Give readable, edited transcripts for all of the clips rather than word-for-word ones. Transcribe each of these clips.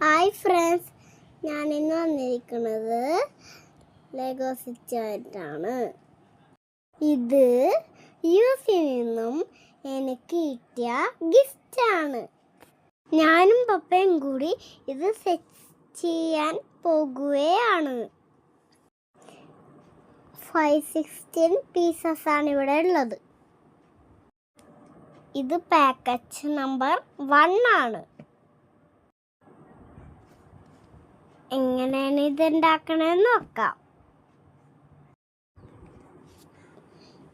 Hi friends, ഞാനിന്ന് വന്നിരിക്കുന്നത് ലെഗോ സെറ്റായിട്ടാണ്. ഇത് യുഎസിൽ നിന്നും എനിക്ക് കിട്ടിയ ഗിഫ്റ്റാണ്. ഞാനും പപ്പയും കൂടി ഇത് സെറ്റ് ചെയ്യാൻ പോകുകയാണ്. 516 പീസസ് ആണ് ഇവിടെ ഉള്ളത്. ഇത് പാക്കേജ് നമ്പർ 1 ആണ്. എങ്ങനെയാണ് ഇതുണ്ടാക്കണമെന്ന് നോക്കാം.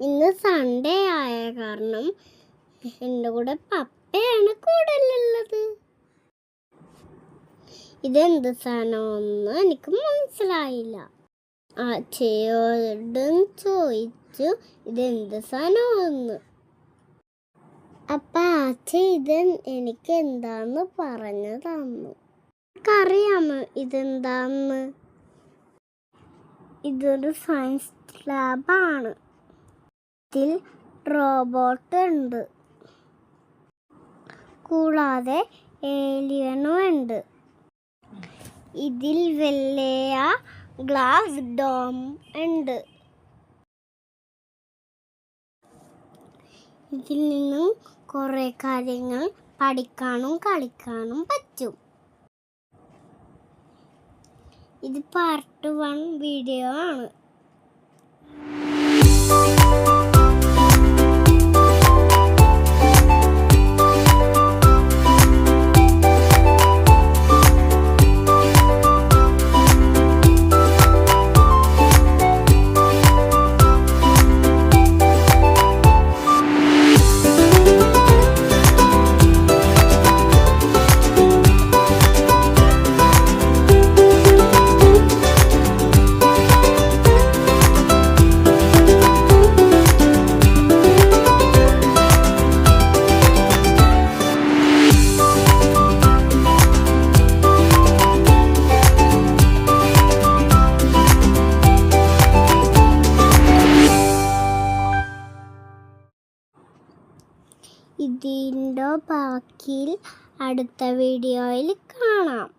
ഇന്ന് സൺഡേ ആയ കാരണം എൻ്റെ കൂടെ പപ്പയാണ് കൂടുതലുള്ളത്. ഇതെന്ത് സാധനമെന്ന് എനിക്ക് മനസ്സിലായില്ല. അച്ഛയോടും ചോദിച്ചു ഇതെന്ത് സാധനമെന്ന്. അപ്പം അച്ഛൻ ഇത് എനിക്ക് എന്താന്ന് പറഞ്ഞു തന്നു. അറിയാമോ ഇതെന്താന്ന്? ഇതൊരു സയൻസ് ലാബാണ്. ഇതിൽ റോബോട്ട് ഉണ്ട്, കൂടാതെ ഏലിയനും ഉണ്ട്. ഇതിൽ വലിയ ഗ്ലാസ് ഡോം ഉണ്ട്. ഇതിൽ നിന്നും കുറേ കാര്യങ്ങൾ പഠിക്കാനും കളിക്കാനും പറ്റും. ഇത് പാർട്ട് 1 വീഡിയോ ആണ്. ഇതിൻ്റെ ബാക്കി അടുത്ത വീഡിയോയിൽ കാണാം.